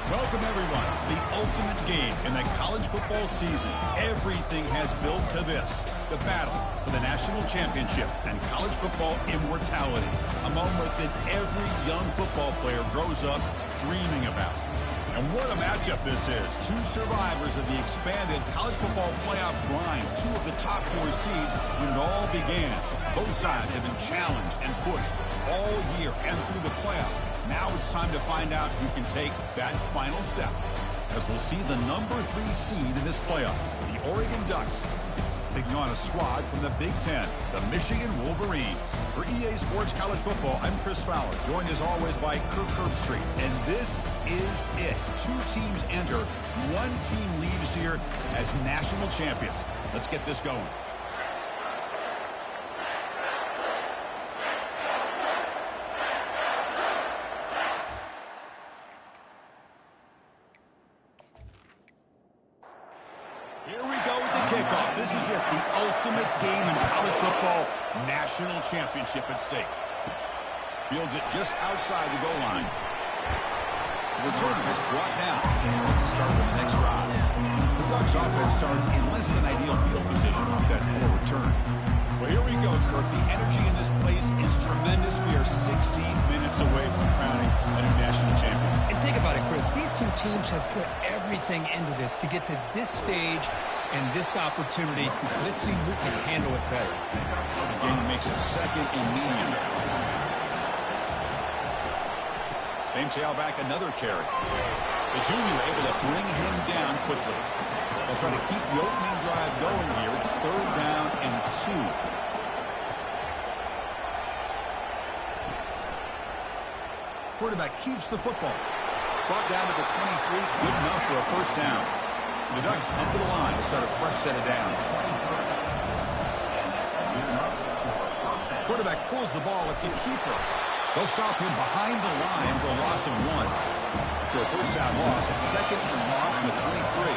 Welcome, everyone. The ultimate game in the college football season. Everything has built to this. The battle for the national championship and college football immortality. A moment that every young football player grows up dreaming about. And what a matchup this is. Two survivors of the expanded college football playoff grind. Two of the top 4 seeds when it all began. Both sides have been challenged and pushed all year and through the playoff. Now it's time to find out who can take that final step, as we'll see the number 3 seed in this playoff, the Oregon Ducks, taking on a squad from the Big Ten, the Michigan Wolverines. For EA Sports College Football, I'm Chris Fowler, joined as always by Kirk Herbstreit. And this is it. 2 teams enter, 1 team leaves here as national champions. Let's get this going. This is it, the ultimate game in college football, national championship at stake. Fields it just outside the goal line. The returner is brought down. Let's start with the next drive. The Ducks offense starts in less than ideal field position off that poor return. Well, here we go, Kirk. The energy in this place is tremendous. We are 16 minutes away from crowning a new national champion. And think about it, Chris. These 2 teams have put everything into this to get to this stage and this opportunity. Let's see who can handle it better. Again, makes it second and medium. Same tailback, another carry. The junior able to bring him down quickly. They'll try to keep the opening drive going here. It's 3rd down and 2. Quarterback keeps the football. Brought down to the 23, good enough for a first down. The Ducks come to the line to start a fresh set of downs. Quarterback pulls the ball. It's a keeper. They'll stop him behind the line for a loss of 1. For a first down loss, it's 2nd and long from the 23.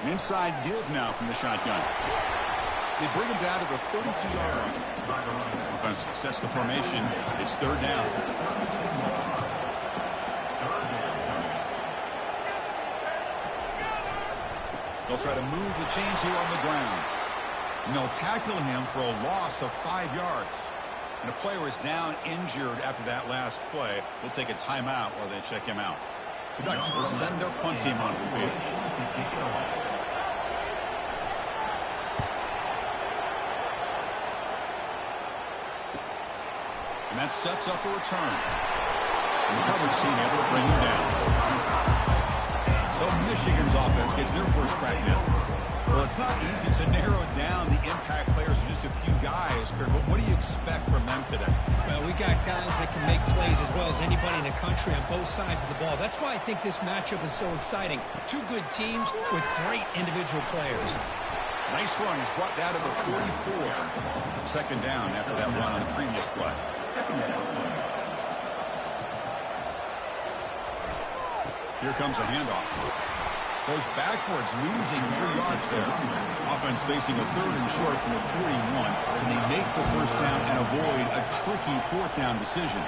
An inside give now from the shotgun. They bring him down to the 32-yard line. Offense sets the formation. It's 3rd down. They'll try to move the chains here on the ground. And they'll tackle him for a loss of 5 yards. And a player is down injured after that last play. We'll take a timeout while they check him out. The Ducks will send their punt team onto the field. And that sets up a return. And the coverage team able to bring him down. So Michigan's offense gets their first crack now. Well, it's not easy to narrow down the impact players to just a few guys, Kurt, but what do you expect from them today? Well, we got guys that can make plays as well as anybody in the country on both sides of the ball. That's why I think this matchup is so exciting. 2 good teams with great individual players. Nice run. He's brought down to the 44. 2nd down after that run on the previous play. Here comes a handoff. Goes backwards, losing 3 yards there. Offense facing a 3rd and short from the 41. Can they make the first down and avoid a tricky 4th down decision?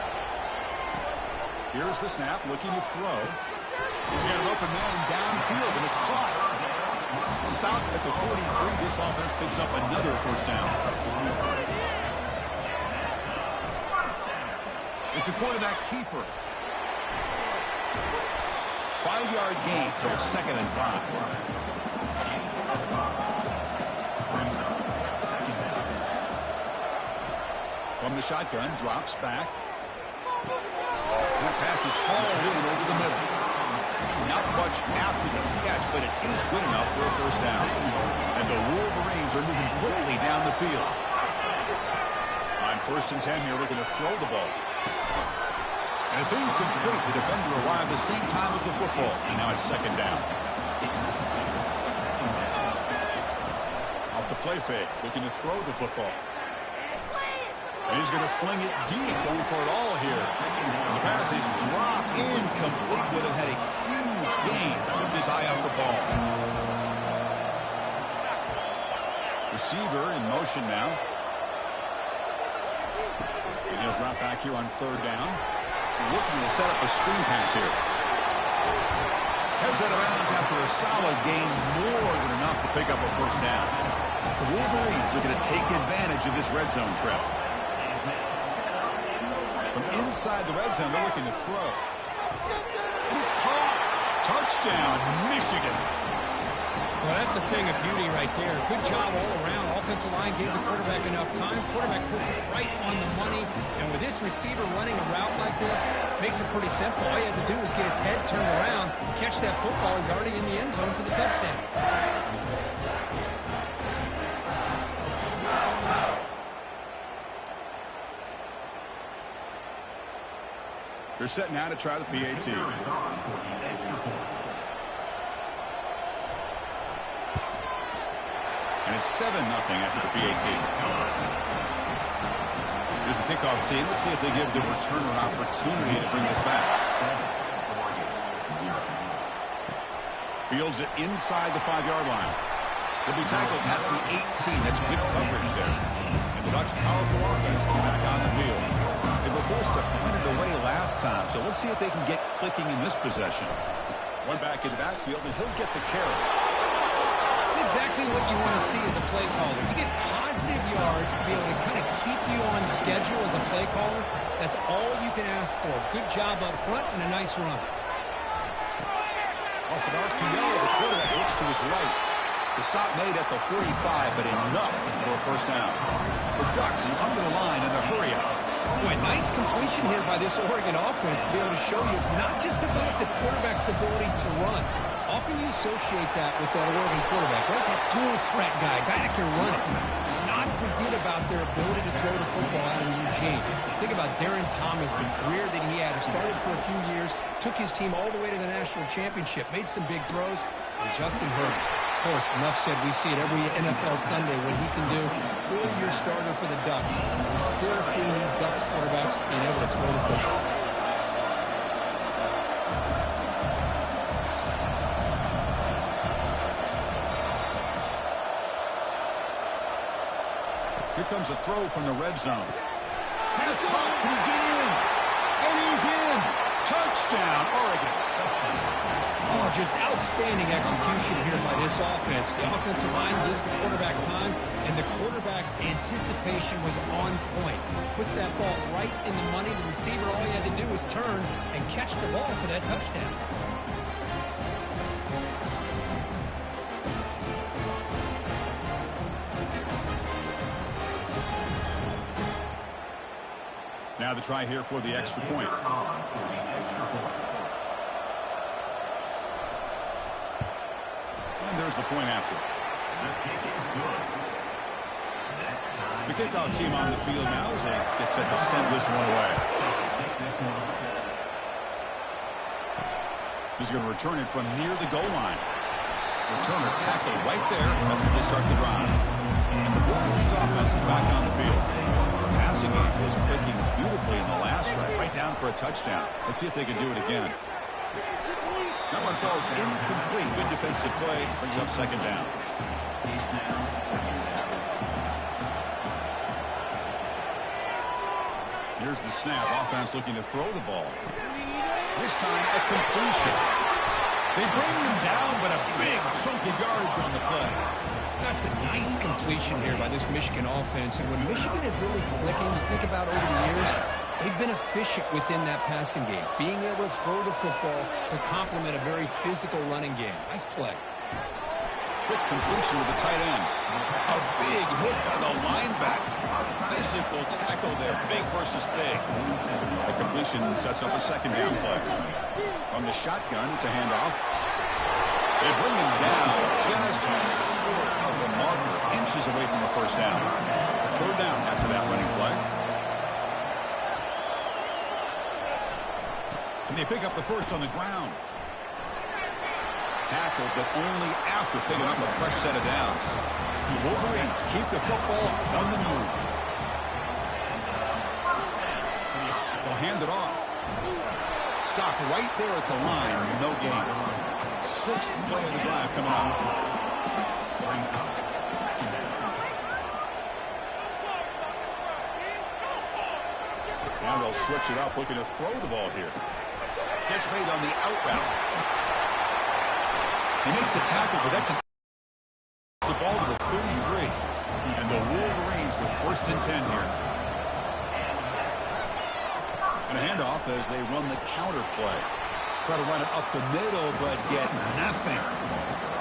Here's the snap, looking to throw. He's got an open man downfield, and it's caught. Stopped at the 43. This offense picks up another first down. It's a quarterback keeper. 5-yard gain, so it's 2nd and 5. From the shotgun, drops back. And that pass is hauled in over the middle. Not much after the catch, but it is good enough for a first down. And the Wolverines are moving quickly down the field. On 1st and 10 here, looking to throw the ball. And it's incomplete. The defender arrived the same time as the football. And now it's 2nd down. Off the play fake, looking to throw the football. And he's going to fling it deep, going for it all here. The pass is dropped incomplete. Would have had a huge gain. Took his eye off the ball. Receiver in motion now. And he'll drop back here on third down. Looking to set up a screen pass here. Heads out of bounds after a solid gain, more than enough to pick up a first down. The Wolverines looking to take advantage of this red zone trip. From inside the red zone, they're looking to throw. And it's caught. Touchdown, Michigan. Well, that's a thing of beauty right there. Good job all around. Offensive line gave the quarterback enough time. Quarterback puts it right on the money. And with this receiver running a route like this, makes it pretty simple. All you have to do is get his head turned around, catch that football. He's already in the end zone for the touchdown. They're set now to try the PAT. And it's 7-0 after the PAT. Here's the kickoff team. Let's see if they give the returner an opportunity to bring this back. Fields it inside the 5-yard line. He'll be tackled at the 18. That's good coverage there. And the Ducks' powerful offense is back on the field. They were forced to punt it away last time, so let's see if they can get clicking in this possession. One back in the backfield, and he'll get the carry. That's exactly what you want to see as a play caller. You get positive yards to be able to kind of keep you on schedule as a play caller. That's all you can ask for. Good job up front and a nice run. Off an RPO, the quarterback looks to his right. The stop made at the 45, but enough for a first down. The Ducks under the line in the hurry up. Boy, nice completion here by this Oregon offense to be able to show you it's not just about the quarterback's ability to run. Often you associate that with that Oregon quarterback, right? That dual threat guy that can run it. Not forget about their ability to throw the football out of Eugene. Think about Darren Thomas, the career that he had. He started for a few years, took his team all the way to the national championship, made some big throws, and Justin Herbert. Of course, enough said, we see it every NFL Sunday what he can do. Four-year starter for the Ducks. We're still seeing these Ducks quarterbacks being able to throw the football. Here comes a throw from the red zone. Pass caught. Can he get in? And he's in. Touchdown, Oregon. Oh, just outstanding execution here by this offense. The offensive line gives the quarterback time, and the quarterback's anticipation was on point. Puts that ball right in the money. The receiver, all he had to do was turn and catch the ball for that touchdown. Now the try here for the extra point. And there's the point after. The kickoff team on the field now as they get set to send this one away. He's going to return it from near the goal line. Returner tackled right there. That's when they start the drive. And the Wolverines offense is back on the field. Passing game was clicking beautifully in the last drive, right down for a touchdown. Let's see if they can do it again. That one falls incomplete. Good defensive play. Brings up second down. Here's the snap. Offense looking to throw the ball. This time a completion. They bring him down, but a big chunk of yardage on the play. That's a nice completion here by this Michigan offense. And when Michigan is really clicking, you think about over the years, they've been efficient within that passing game, being able to throw the football to complement a very physical running game. Nice play. Quick completion with the tight end. A big hit by the linebacker. Physical tackle there, big versus big. The completion sets up a second down play. From the shotgun, it's a handoff. They bring him down just short of the marker, inches away from the first down. Third down after that running play. And they pick up the first on the ground. Tackled, but only after picking up a fresh set of downs. The Wolverines keep the football on the move. They'll hand it off. Stop right there at the line. No gain. Sixth play of the drive coming up. Now they'll switch it up, looking to throw the ball here. Catch made on the out route. They make the tackle, but that's the ball to the 33. And the Wolverines with 1st and 10 here. And a handoff as they run the counter play. Try to run it up the middle, but get nothing.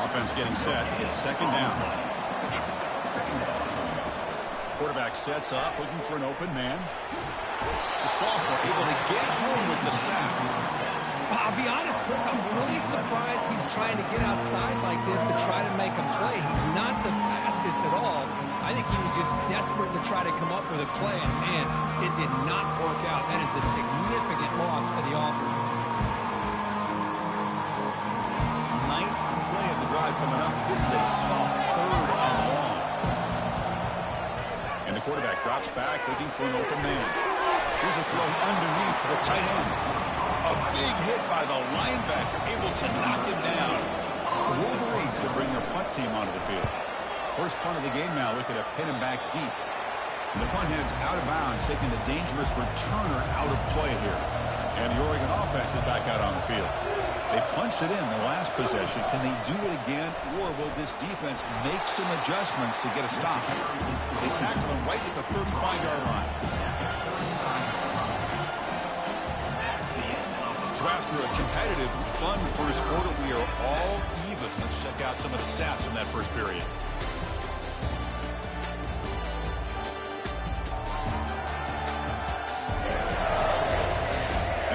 Offense getting set. It's 2nd down. Quarterback sets up, looking for an open man. The sophomore able to get home with the sack. I'll be honest, Chris, I'm really surprised he's trying to get outside like this to try to make a play. He's not the fastest at all. I think he was just desperate to try to come up with a play, and man, it did not work out. That is a significant loss for the offense. 9th play of the drive coming up. This is a tough 3rd and long. And the quarterback drops back, looking for an open man. Here's a throw underneath to the tight end. A big hit by the linebacker, able to knock him down. The Wolverines will bring their punt team onto the field. First punt of the game now, looking to pin him back deep. And the punt heads out of bounds, taking the dangerous returner out of play here. And the Oregon offense is back out on the field. They punched it in the last possession. Can they do it again, or will this defense make some adjustments to get a stop? They tackle him right at the 35-yard line. So after a competitive, fun first quarter, we are all even. Let's check out some of the stats from that first period.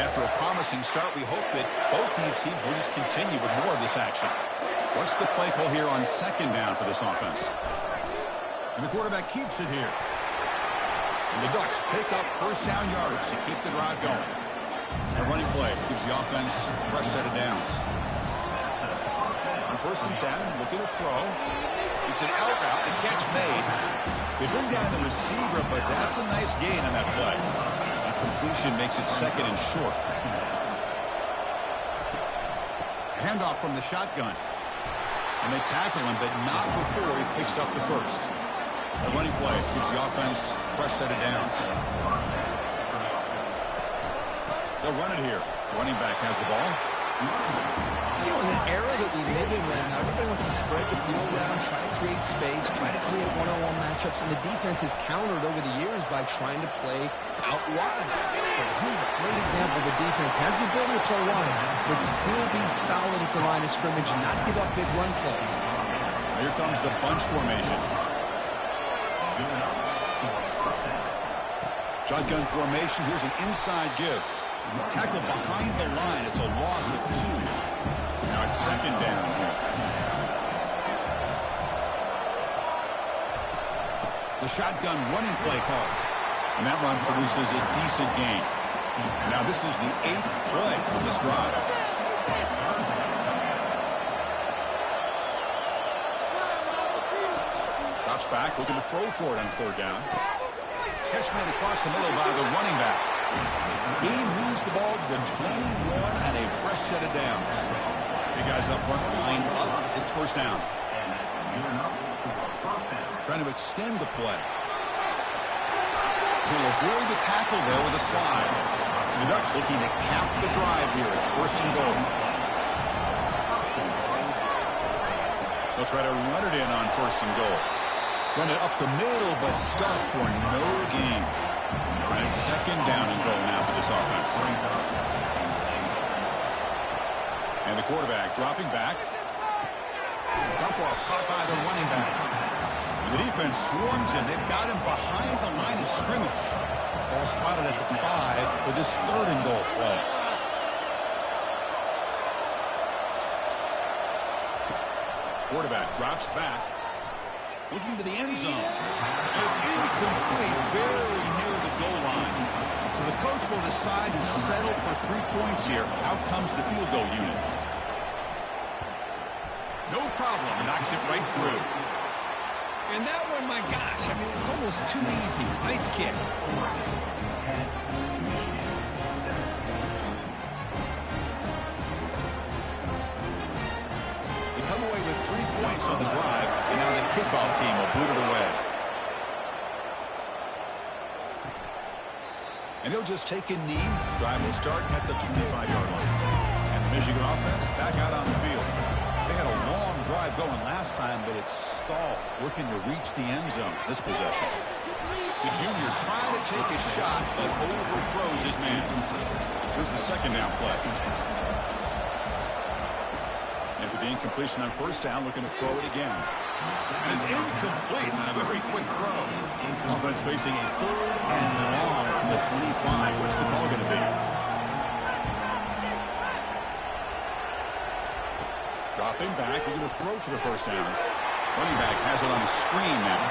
After a promising start, we hope that both these teams will just continue with more of this action. What's the play call here on 2nd down for this offense? And the quarterback keeps it here. And the Ducks pick up 1st down yards to keep the drive going. A running play gives the offense a fresh set of downs. On 1st and 10, looking to throw. It's an out route, the catch made. They bring down the receiver, but that's a nice gain on that play. A completion makes it 2nd and short. Handoff from the shotgun. And they tackle him, but not before he picks up the 1st. A running play gives the offense a fresh set of downs. They'll run it here. Running back has the ball. You know, in an era that we live in right now, everybody wants to spread the field around, try to create space, try to create one-on-one matchups, and the defense has countered over the years by trying to play out wide. But here's a great example. The defense has the ability to play wide, but still be solid at the line of scrimmage, not give up big run plays. Here comes the bunch formation. Shotgun formation. Here's an inside give. Tackle behind the line. It's a loss of 2. Now it's 2nd down here. The shotgun running play call. And that run produces a decent gain. Now this is the 8th play of this drive. Drops back, looking to throw for it on 3rd down. Catch made across the middle by the running back. He moves the ball to the 21 and a fresh set of downs. Big guys up front, lined up. It's 1st down. Trying to extend the play. He'll avoid the tackle there with a slide. The Ducks looking to cap the drive here. It's 1st and goal. They'll try to run it in on 1st and goal. Run it up the middle, but stuffed for no gain. And it's 2nd down and goal now for this offense. And the quarterback dropping back. Dump off caught by the running back. And the defense swarms in. They've got him behind the line of scrimmage. Ball spotted at the 5 for this 3rd and goal play. Quarterback drops back. Looking to the end zone. And it's incomplete, very near the goal line. So the coach will decide to settle for 3 points here. Out comes the field goal unit. No problem. Knocks it right through. And that one, my gosh, I mean, it's almost too easy. Nice kick. They come away with 3 points on the drive, and now the kickoff team will boot it away. And he'll just take a knee. Drive will start at the 25-yard line. And the Michigan offense back out on the field. They had a long drive going last time, but it's stalled, looking to reach the end zone this possession. The junior trying to take a shot, but overthrows his man. Here's the second down play. After the incompletion on first down, looking to throw it again. And it's incomplete on a very quick throw. Offense facing a 3rd and long from the 25. What's the call going to be? Dropping back, we're going to throw for the first down. Running back has it on a screen now.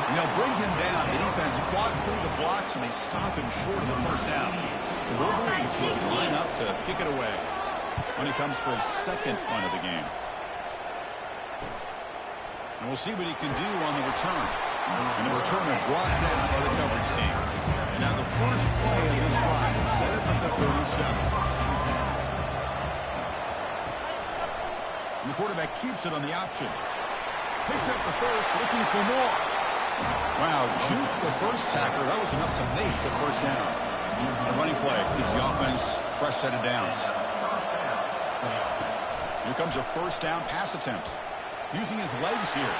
And they'll bring him down. The defense fought through the blocks, and they stop him short of the first down. The Wolverines will line up to kick it away when he comes for his second punt of the game. And we'll see what he can do on the return. And the returner brought down by the coverage team. And now the first play of this drive is set up at the 37. And the quarterback keeps it on the option. Picks up the first, looking for more. Wow, juke the first tackler. That was enough to make the first down. The running play gives the offense a fresh set of downs. Here comes a first down pass attempt. Using his legs here.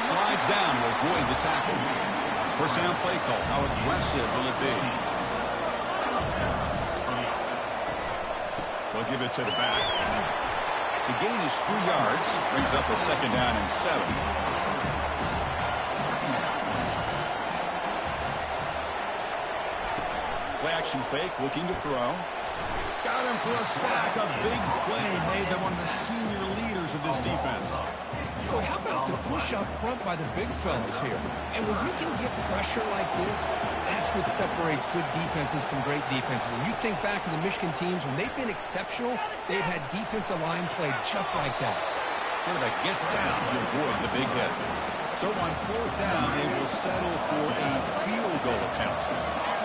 Slides down to avoid the tackle. First down play call. How aggressive will it be? They'll give it to the back. The gain is 3 yards. Brings up a second down and 7. Play action fake. Looking to throw. Got him for a sack. A big play made them one of the senior leaders of this defense. Boy, how about the push up front by the big fellas here? And when you can get pressure like this, that's what separates good defenses from great defenses. And you think back to the Michigan teams, when they've been exceptional, they've had defensive line play just like that. Quarterback gets down to avoid the big hit. So on 4th down, they will settle for a field goal attempt.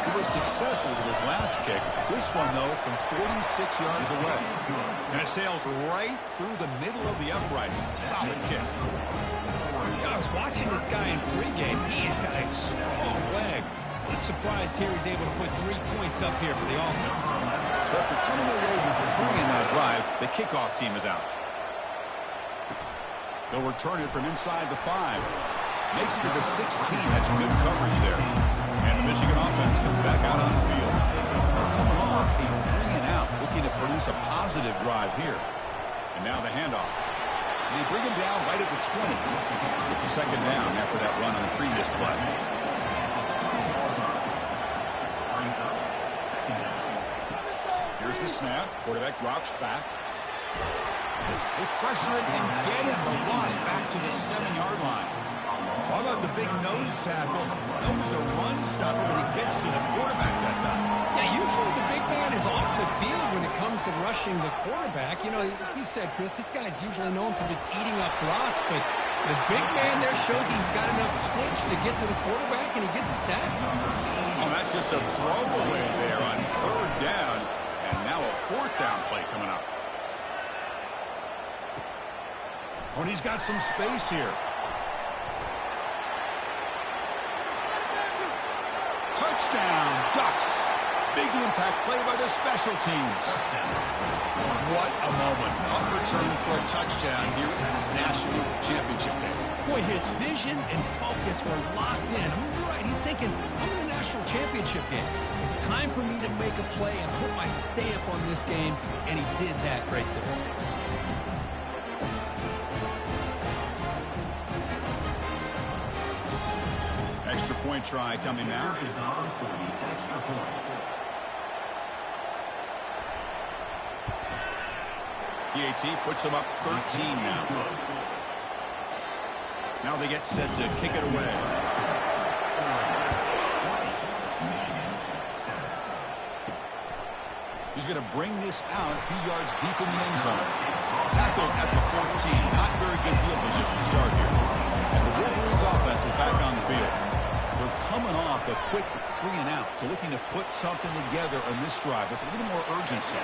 He was successful with his last kick. This one, though, from 46 yards away. And it sails right through the middle of the uprights. Solid kick. I was watching this guy in pregame. He has got a strong leg. I'm surprised here he's able to put 3 points up here for the offense. So after coming away with 3 in that drive, the kickoff team is out. They'll return it from inside the 5. Makes it to the 16. That's good coverage there. And the Michigan offense comes back out on the field. Coming off a 3 and out, looking to produce a positive drive here. And now the handoff. And they bring him down right at the 20. Second down after that run on the previous play. Here's the snap. Quarterback drops back. They pressure it and get him. The loss back to the 7-yard line. How about the big nose tackle? That was a run stopper, but he gets to the quarterback that time. Yeah, usually the big man is off the field when it comes to rushing the quarterback. You know, you said, Chris, this guy's usually known for just eating up blocks, but the big man there shows he's got enough twitch to get to the quarterback, and he gets a sack. Oh, that's just a throwaway there on 3rd down, and now a 4th down play coming up. Oh, and he's got some space here. Touchdown, Ducks. Big impact play by the special teams. What a moment. Punt return for a touchdown here in the national championship game. Boy, his vision and focus were locked in. I mean, you're right. He's thinking, I'm in the national championship game. It's time for me to make a play and put my stamp on this game, and he did that right there. Extra point try coming now. PAT puts them up 13 now. Now they get set to kick it away. He's going to bring this out a few yards deep in the end zone. Tackled at the 14. Not very good field position to start here. And the Wolverines offense is back on the field. They're coming off a quick 3 and out, so looking to put something together on this drive with a little more urgency.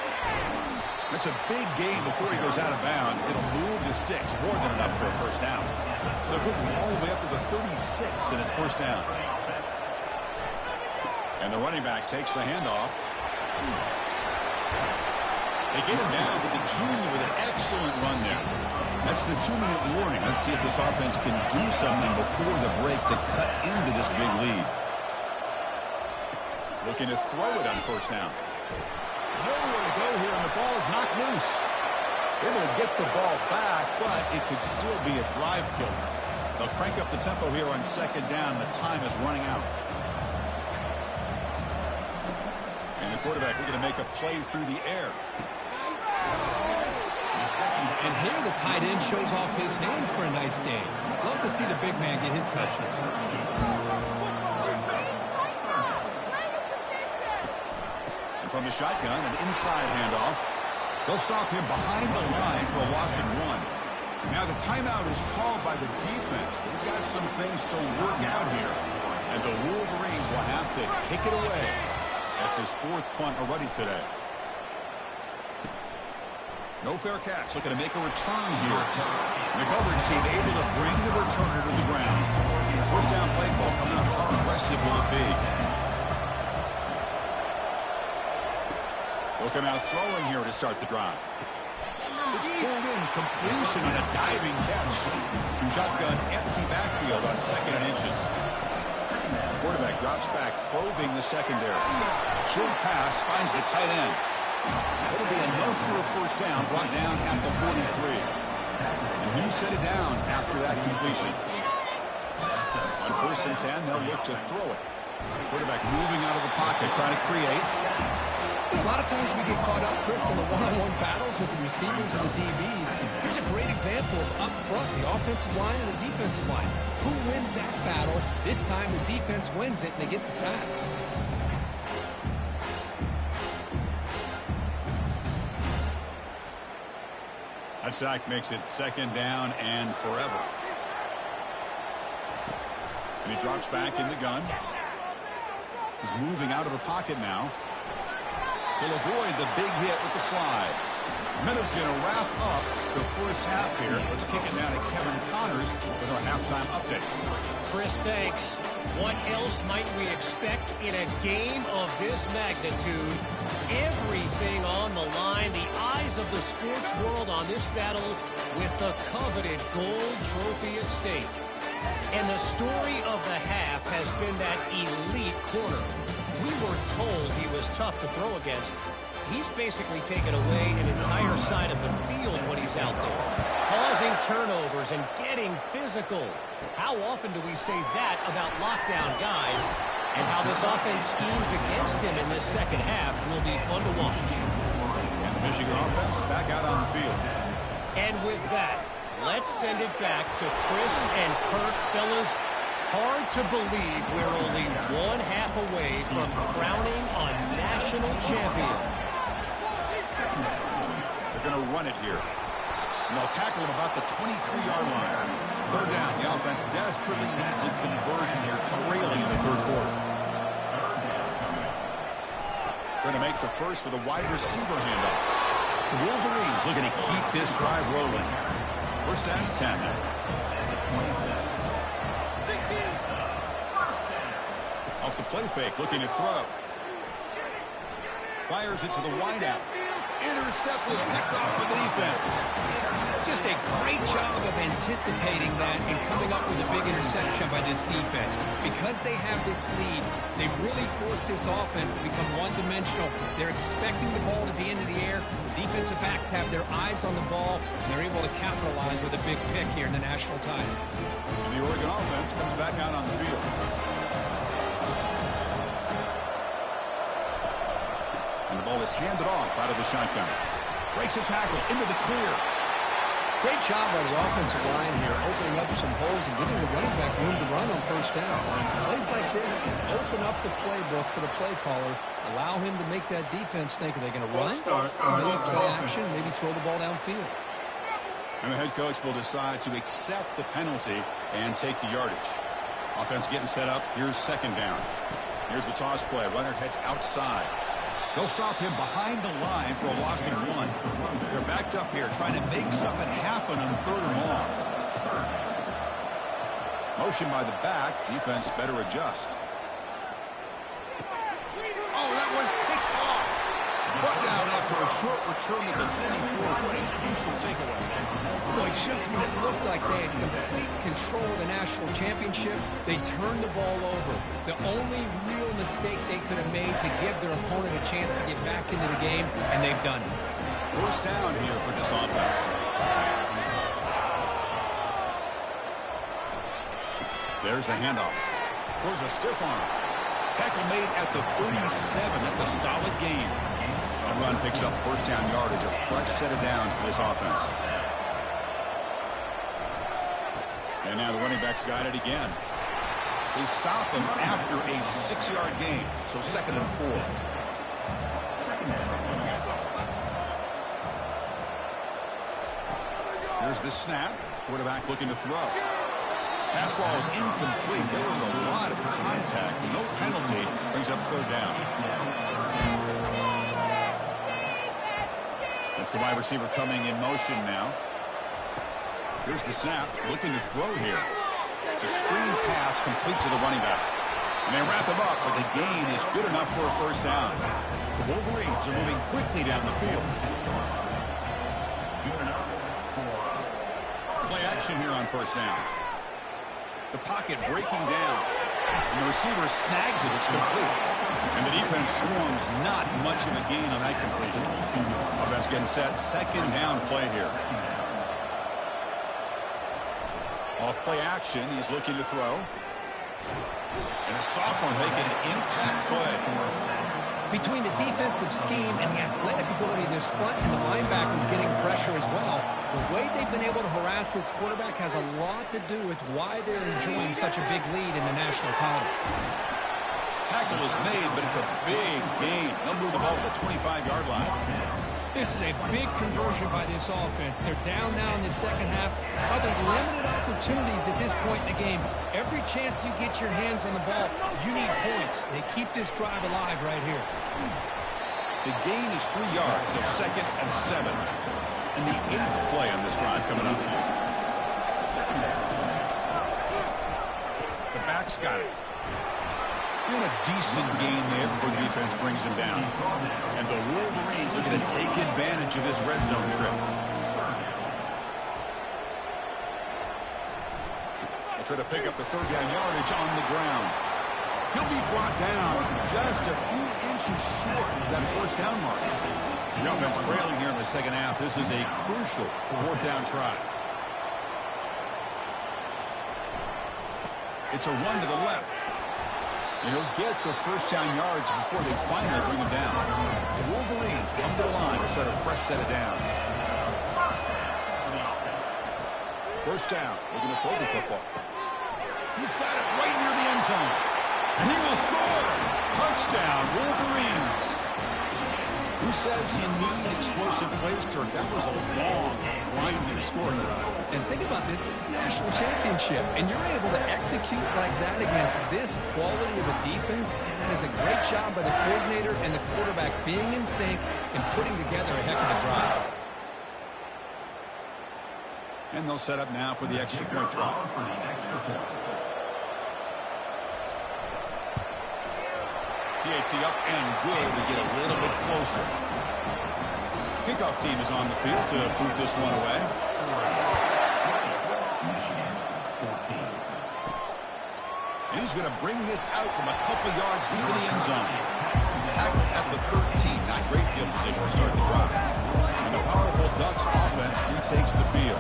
That's a big game before he goes out of bounds. It'll move the sticks more than enough for a first down. So quickly all the way up to the 36, and it's first down. And And the running back takes the handoff. They get him down, but the junior with an excellent run there. That's the 2-minute warning. Let's see if this offense can do something before the break to cut into this big lead. Looking to throw it on first down. Nowhere to go here, and the ball is knocked loose. Able to get the ball back, but it could still be a drive killer. They'll crank up the tempo here on second down. The time is running out. And the quarterback looking to make a play through the air. And here the tight end shows off his hands for a nice game. Love to see the big man get his touches. And from the shotgun, an inside handoff. They'll stop him behind the line for a loss of 1. Now the timeout is called by the defense. They've got some things to work out here. And the Wolverines will have to kick it away. That's his 4th punt already today. No fair catch. Looking to make a return here. And the coverage team able to bring the returner to the ground. First down play call coming up. How aggressive will it be? They'll come out throwing here to start the drive. It's pulled in. Completion on a diving catch. Shotgun empty backfield on 2nd and inches. Quarterback drops back, probing the secondary. Short pass finds the tight end. It'll be enough for a first down, brought down at the 43. A new set of downs after that completion. On 1st and 10, they'll look to throw it. Quarterback moving out of the pocket, trying to create. A lot of times we get caught up, Chris, in the one-on-one battles with the receivers and the DBs. Here's a great example of up front, the offensive line and the defensive line. Who wins that battle? This time the defense wins it, and they get the sack. That sack makes it 2nd down and forever. And he drops back in the gun. He's moving out of the pocket now. He'll avoid the big hit with the slide. Meadows going to wrap up the first half here. Let's kick it down to Kevin Connors with our halftime update. Chris, thanks. What else might we expect in a game of this magnitude? Everything on the line. The eyes of the sports world on this battle with the coveted gold trophy at stake. And the story of the half has been that elite corner. We were told he was tough to throw against. He's basically taken away an entire side of the field when he's out there, causing turnovers and getting physical. How often do we say that about lockdown guys? And how this offense schemes against him in this second half will be fun to watch. And the Michigan offense back out on the field. And with that, let's send it back to Chris and Kirk. Fellas, hard to believe we're only 1/2 away from crowning a national champion. They're going to run it here. And they'll tackle him about the 23-yard line. 3rd down. The offense desperately needs a conversion here, trailing in the 3rd quarter. Trying to make the first with a wide receiver handoff. The Wolverines looking to keep this drive rolling. First down and 10 now. Off the play fake, looking to throw. Fires it to the wideout. Intercepted, picked off by the defense. Just a great job of anticipating that and coming up with a big interception by this defense. Because they have this lead, they've really forced this offense to become one-dimensional. They're expecting the ball to be into the air. The defensive backs have their eyes on the ball, and they're able to capitalize with a big pick here in the national title. And the Oregon offense comes back out on the field. And the ball is handed off out of the shotgun. Breaks a tackle into the clear. Great job by the offensive line here, opening up some holes and giving the running back room to run on first down. Plays like this can open up the playbook for the play caller, allow him to make that defense think, are they going to run? Maybe play action, maybe throw the ball downfield. And the head coach will decide to accept the penalty and take the yardage. Offense getting set up. Here's 2nd down. Here's the toss play. Runner heads outside. They'll stop him behind the line for a loss of 1. They're backed up here trying to make something happen on 3rd and long. Motion by the back. Defense better adjust. that one's picked off. Brought down after a short return at the 24. What a crucial takeaway. Boy, just when it looked like they had complete control of the national championship, they turned the ball over. The only real mistake they could have made to give their opponent a chance to get back into the game, and they've done it. First down here for this offense. There's the handoff. Goes a stiff arm. Tackle made at the 37. That's a solid gain. And run picks up first down yardage. A fresh set of downs for this offense. And now the running back's got it again. They stop him after a 6-yard gain. So 2nd and 4. Here's the snap. Quarterback looking to throw. Pass ball is incomplete. There was a lot of contact. No penalty. Brings up 3rd down. That's the wide receiver coming in motion now. Here's the snap. Looking to throw here. It's a screen pass complete to the running back. And they wrap him up, but the gain is good enough for a first down. The Wolverines are moving quickly down the field. Play action here on first down. The pocket breaking down. And the receiver snags it. It's complete. And the defense swarms. Not much of a gain on that completion. Offense getting set. 2nd down play here. Off play action. He's looking to throw. And a sophomore making an impact play. Between the defensive scheme and the athletic ability of this front and the linebackers getting pressure as well, the way they've been able to harass this quarterback has a lot to do with why they're enjoying such a big lead in the national title. Tackle is made, but it's a big gain. They'll move the ball to the 25-yard line. This is a big conversion by this offense. They're down now in the second half. Probably limited opportunities at this point in the game. Every chance you get your hands on the ball, you need points. They keep this drive alive right here. The gain is 3 yards, so 2nd and 7. And the 8th play on this drive coming up. The back's got it. And a decent gain there before the defense brings him down. And the Wolverines are going to take advantage of this red zone trip. They'll try to pick up the 3rd down yardage on the ground. He'll be brought down just a few inches short of that first down mark. The offense trailing here in the second half. This is a crucial 4th down try. It's a run to the left. And he'll get the first down yards before they finally bring him down. The Wolverines come to the line to set a fresh set of downs. First down. Looking to throw the football. He's got it right near the end zone. And he will score. Touchdown, Wolverines. Who says you need explosive plays, Kirk? That was a long, grinding scoring drive. And think about this. This is the national championship. And you're able to execute like that against this quality of a defense. And that is a great job by the coordinator and the quarterback being in sync and putting together a heck of a drive. And they'll set up now for the extra point try. PAT up and good to get a little bit closer. Kickoff team is on the field to boot this one away. And he's going to bring this out from a couple yards deep in the end zone. Tackled at the 13. Not great field position to start the drive. And the powerful Ducks offense retakes the field.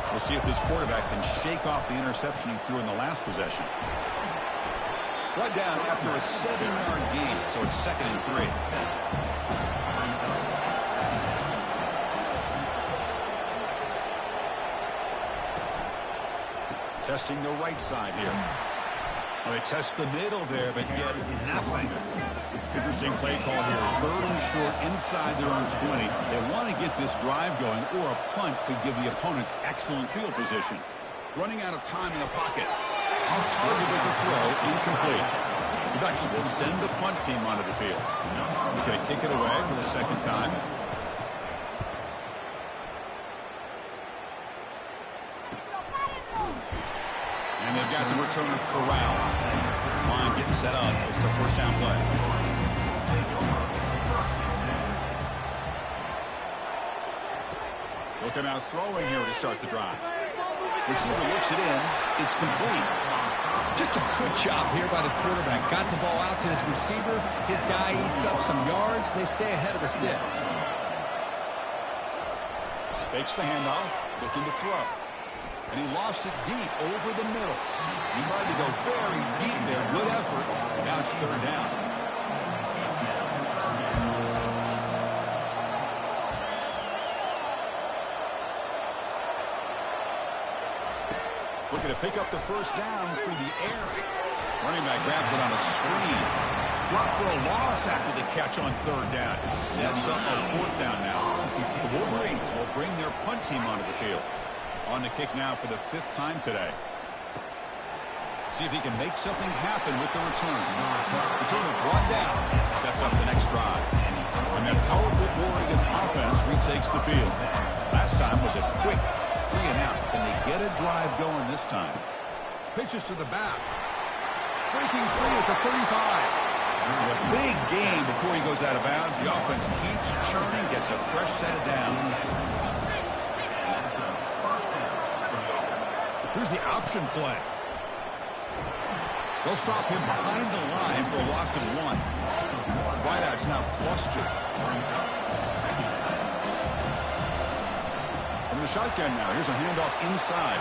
We'll see if this quarterback can shake off the interception he threw in the last possession. Brought down after a 7-yard gain, so it's 2nd and 3. Testing the right side here. Well, they test the middle there, but get nothing. Interesting play call here. 3rd and short inside their own 20. They want to get this drive going, or a punt could give the opponents excellent field position. Running out of time in the pocket. Off target with a throw, incomplete. The Ducks will send the punt team onto the field. He's going to kick it away for the 2nd time. And they've got the return of Corral. This line getting set up. It's a first down play. Looking out throwing here to start the drive. Receiver looks it in. It's complete. Just a good job here by the quarterback. Got the ball out to his receiver. His guy eats up some yards. They stay ahead of the sticks. Fakes the handoff, looking to throw. And he lofts it deep over the middle. He tried to go very deep there. Good effort. Now it's third down. Looking to pick up the first down through the air. Running back grabs it on a screen. Drop for a loss after the catch on third down. Sets up a fourth down now. The Wolverines will bring their punt team onto the field. On the kick now for the 5th time today. See if he can make something happen with the return. Returner brought down. Sets up the next drive. And that powerful Oregon offense retakes the field. Last time was a quick 3 and out. Can they get a drive going this time? Pitches to the back. Breaking free at the 35. A big gain before he goes out of bounds. The offense keeps churning, gets a fresh set of downs. Here's the option play. They'll stop him behind the line for a loss of 1. Wideout's now +2. From the shotgun now, here's a handoff inside.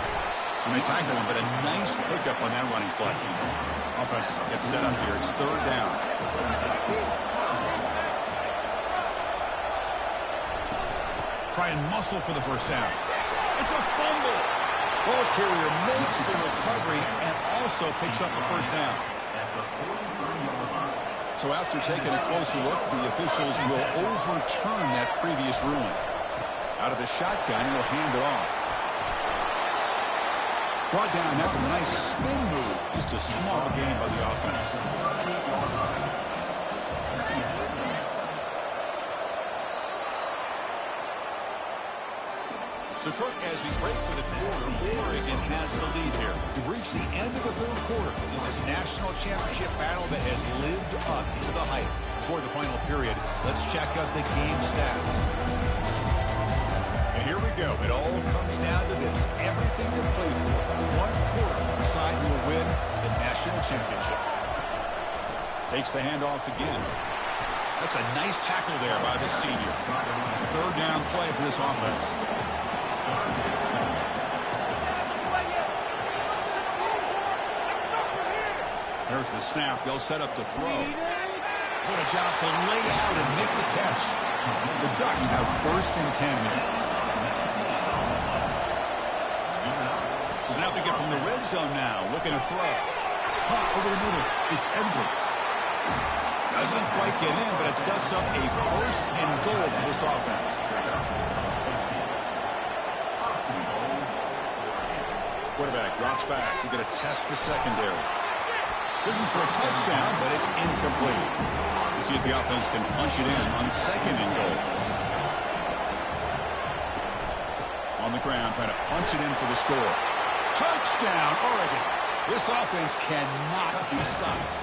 And they tackle him, but a nice pickup on that running play. Offense gets set up here. It's third down. Try and muscle for the first down. It's a fumble. Ball carrier makes the recovery and also picks up the first down. So after taking a closer look, the officials will overturn that previous ruling. Out of the shotgun, he'll hand it off. Brought down after a nice spin move. Just a small gain by the offense. So, Kirk, as we break for the quarter, Oregon has the lead here. We've reached the end of the third quarter in this national championship battle that has lived up to the hype. For the final period, let's check out the game stats. And here we go. It all comes down to this. Everything to play for. 1 quarter to decide who will win the national championship. Takes the handoff again. That's a nice tackle there by the senior. Third down play for this offense. There's the snap. They'll set up the throw. What a job to lay out and make the catch. The Ducks have 1st and 10 here. Snapping it from the red zone now. Looking to throw. Pop over the middle. It's Edwards. Doesn't quite get in, but it sets up a 1st and goal for this offense. Quarterback drops back. We're going to test the secondary. Looking for a touchdown, but it's incomplete. We'll see if the offense can punch it in on 2nd and goal. On the ground, trying to punch it in for the score. Touchdown, Oregon. This offense cannot be stopped.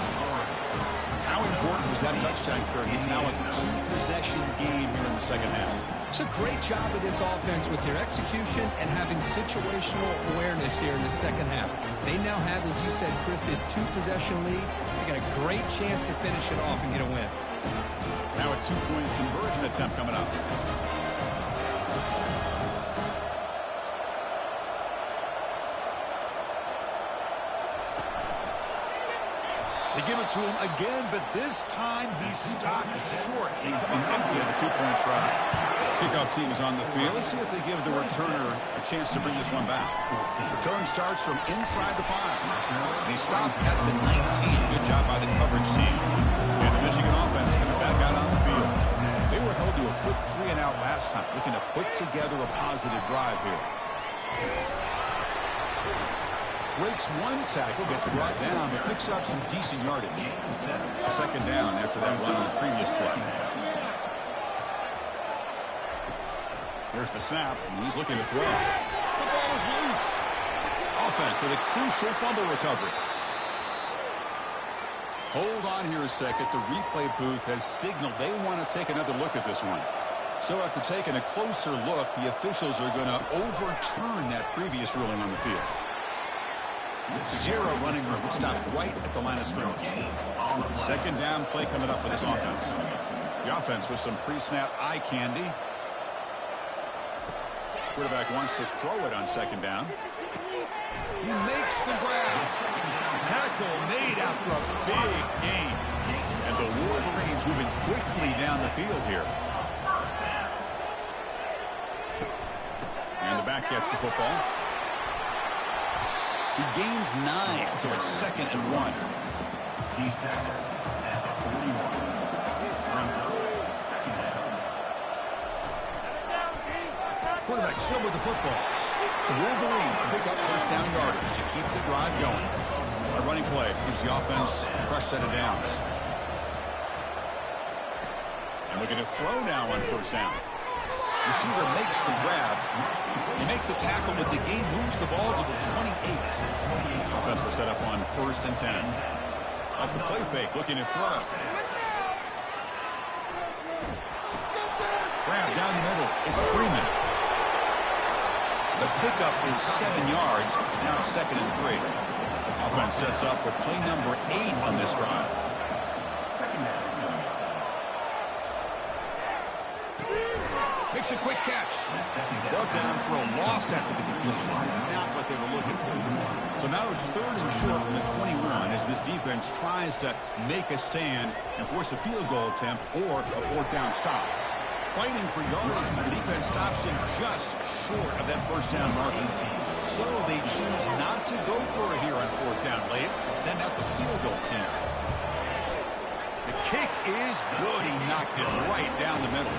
How important was that touchdown, Kirk? It's now a 2-possession game here in the second half. It's a great job of this offense with their execution and having situational awareness here in the second half. They now have, as you said, Chris, this 2-possession lead. They got a great chance to finish it off and get a win. Now a 2-point conversion attempt coming up. They give it to him again, but this time he's stopped short. He's coming empty of the 2-point try. Kickoff team is on the field. Let's see if they give the returner a chance to bring this one back. Return starts from inside the 5. He stopped at the 19. Good job by the coverage team. And the Michigan offense comes back out on the field. They were held to a quick 3 and out last time, looking to put together a positive drive here. Breaks 1 tackle, gets brought down, but picks up some decent yardage. 2nd down after that run on the previous play. Here's the snap, and he's looking to throw. The ball is loose. Offense with a crucial fumble recovery. Hold on here a second. The replay booth has signaled they want to take another look at this one. So after taking a closer look, the officials are going to overturn that previous ruling on the field. Zero running room. Stopped right at the line of scrimmage. Second down play coming up for this offense. The offense with some pre-snap eye candy. Quarterback wants to throw it on second down. He makes the grab. Tackle made after a big gain. And the Wolverines moving quickly down the field here. And the back gets the football. He gains 9, so it's 2nd and 1. Quarterback still with the football. The Wolverines pick up first down yardage to keep the drive going. A running play gives the offense a fresh set of downs. And we're going to throw now on first down. Receiver makes the grab. You make the tackle, but the game moves the ball to the 28. Offense will set up on 1st and 10. Off the play fake, looking to throw. Grab down the middle. It's Freeman. The pickup is 7 yards. Now it's 2nd and 3. Offense sets up with play number 8 on this drive. Makes a quick catch. Brought down for a loss after the completion. Not what they were looking for. So now it's 3rd and short from the 21 as this defense tries to make a stand and force a field goal attempt or a 4th down stop. Fighting for yardage, but the defense stops him just short of that first down marker. So they choose not to go for it here on 4th down late and send out the field goal team. The kick is good. He knocked it right down the middle.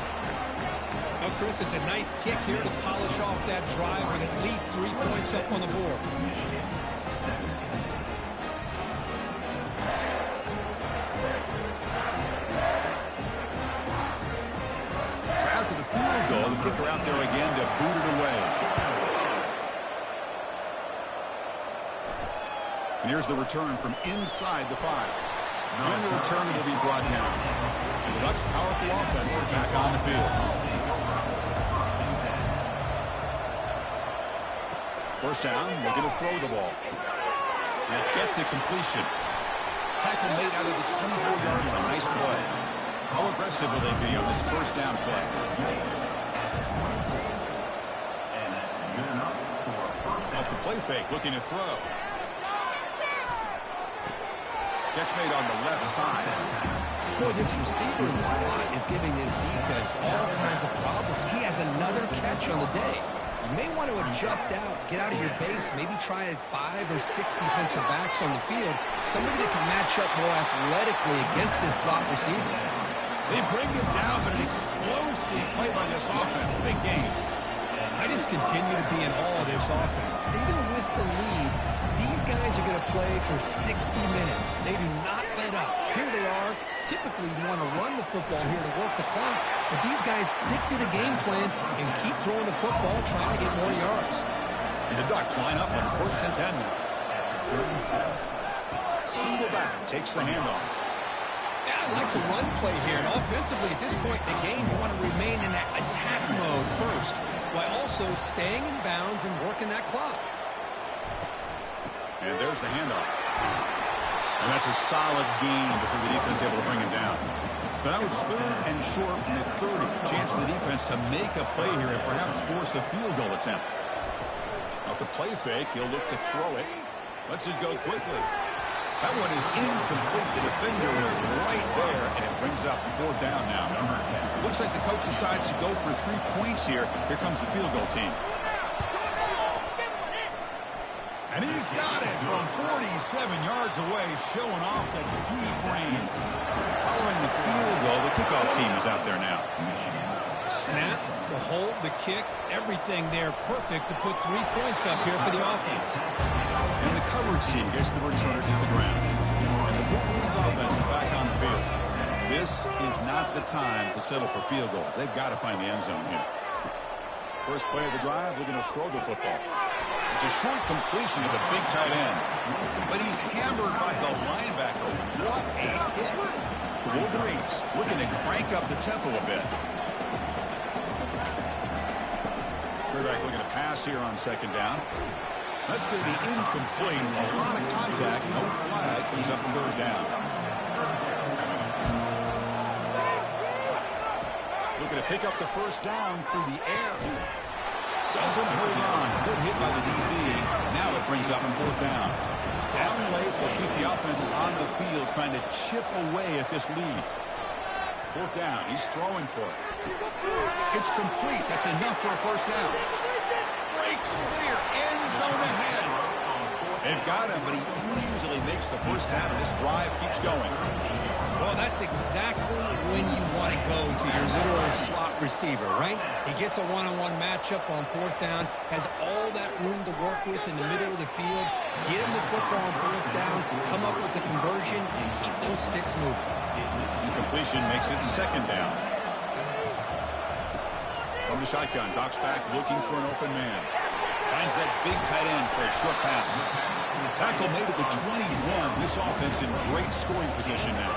Well, Chris, it's a nice kick here to polish off that drive with at least 3 points up on the board. So after the field goal, the kicker out there again to boot it away. And here's the return from inside the 5. And the return will be brought down. The Ducks' powerful offense is back on the field. First down, we're going to throw the ball. And get the completion. Tackle made out of the 24-yard line. Nice play. How aggressive will they be on this first down play? Off the play fake, looking to throw. Catch made on the left side. Boy, this receiver in the slot is giving this defense all kinds of problems. He has another catch on the day. You may want to adjust out, get out of your base, maybe try 5 or 6 defensive backs on the field, somebody that can match up more athletically against this slot receiver. They bring him down, but an explosive play by this offense. Big game. I just continue to be in awe of this offense. Even with the lead, these guys are going to play for 60 minutes. They do not let up. Here they are. Typically, you want to run the football here to work the clock, but these guys stick to the game plan and keep throwing the football, trying to get more yards. And the Ducks line up on 1st and 10. Single back takes the handoff. Yeah, I like the run play here. And offensively, at this point in the game, you want to remain in that attack mode first, while also staying in bounds and working that clock. And there's the handoff. And that's a solid gain before the defense able to bring him down. So now it's 3rd and short from the 30. Chance for the defense to make a play here and perhaps force a field goal attempt. Off the play fake, he'll look to throw it. Lets it go quickly. That one is incomplete. The defender was right there, and it brings up 4th down now. Looks like the coach decides to go for 3 points here. Here comes the field goal team. And he's got it from 47 yards away, showing off the deep range. Following the field goal, the kickoff team is out there now. Snap, the hold, the kick, everything there perfect to put 3 points up here for the offense. And the coverage team gets the returner to the ground. And the Wolverines offense is back on the field. This is not the time to settle for field goals. They've got to find the end zone here. First play of the drive, they're going to throw the football. It's a short completion to the big tight end. But he's hammered by the linebacker. What a hit. The Wolverines looking to crank up the tempo a bit. Quarterback looking to pass here on second down. That's going to be incomplete. A lot of contact. No flag. Brings up third down. Looking to pick up the first down through the air. Doesn't hold on. Good hit by the DB. Now it brings up fourth down. Down late will keep the offense on the field trying to chip away at this lead. Fourth down. He's throwing for it. It's complete. That's enough for a first down. Breaks clear. End zone ahead. They've got him, but he easily makes the first down, and this drive keeps going. Well, that's exactly when you want to go to your literal slot receiver, right? He gets a one-on-one matchup on fourth down, has all that room to work with in the middle of the field, get him the football on fourth down, come up with a conversion, and keep those sticks moving. Completion makes it second down. From the shotgun, Doc's back looking for an open man. Finds that big tight end for a short pass. Tackle made at the 21. This offense in great scoring position now.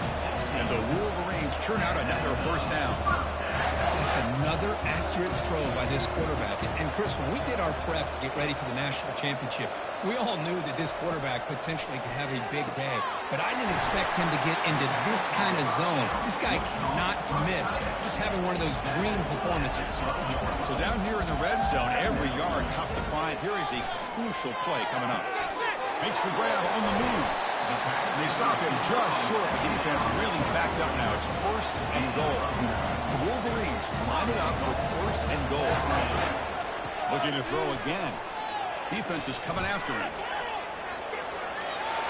And the Wolverines churn out another first down. It's another accurate throw by this quarterback. And Chris, when we did our prep to get ready for the national championship, we all knew that this quarterback potentially could have a big day. But I didn't expect him to get into this kind of zone. This guy cannot miss. Just having one of those dream performances. So down here in the red zone, every yard tough to find. Here is a crucial play coming up. Makes the grab on the move. And they stop him just short. The defense really backed up now. It's first and goal. The Wolverines line it up with first and goal. Looking to throw again. Defense is coming after him.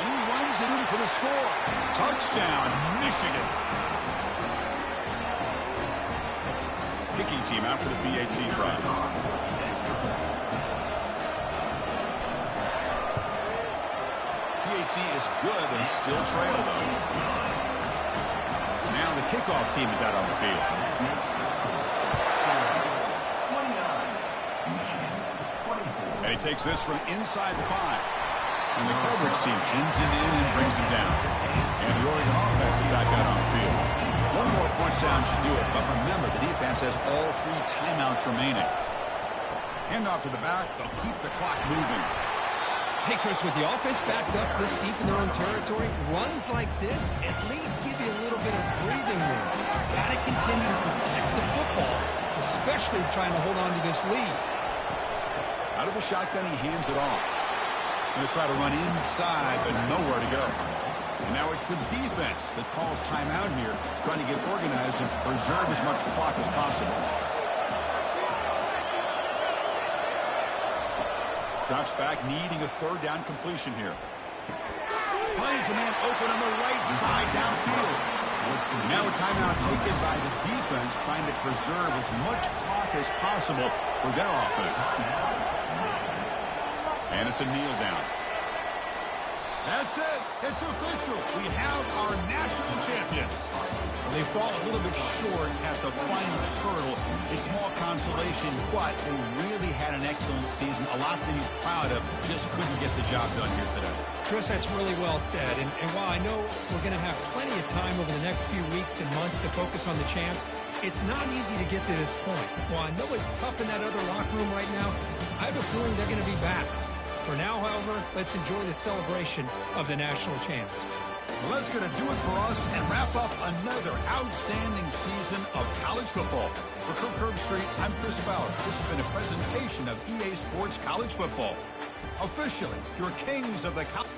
And he runs it in for the score. Touchdown, Michigan. Kicking team out for the PAT try. PAT is good and still trail, though. Now the kickoff team is out on the field. And he takes this from inside the 5. And the coverage team pins him in and brings him down. And the Oregon offense is back out on the field. One more first down should do it, but remember, the defense has all 3 timeouts remaining. Hand off to the back, they'll keep the clock moving. Hey, Chris, with the offense backed up this deep in their own territory, runs like this at least give you a little bit of breathing room. You've got to continue to protect the football, especially trying to hold on to this lead. Out of the shotgun, he hands it off. Going to try to run inside, but nowhere to go. And now it's the defense that calls timeout here, trying to get organized and preserve as much clock as possible. Drops back, needing a third down completion here. Finds a man open on the right side downfield. Now a timeout taken by the defense, trying to preserve as much clock as possible for their offense. And it's a kneel down. That's it. It's official. We have our national champions. They fall a little bit short at the final hurdle. A small consolation, but they really had an excellent season. A lot to be proud of. Just couldn't get the job done here today. Chris, that's really well said. And while I know we're going to have plenty of time over the next few weeks and months to focus on the champs, it's not easy to get to this point. While I know it's tough in that other locker room right now, I have a feeling they're going to be back. For now, however, let's enjoy the celebration of the national champs. Well, that's going to do it for us and wrap up another outstanding season of college football. For Kirk Herbstreit, I'm Chris Fowler. This has been a presentation of EA Sports College Football. Officially, your kings of the college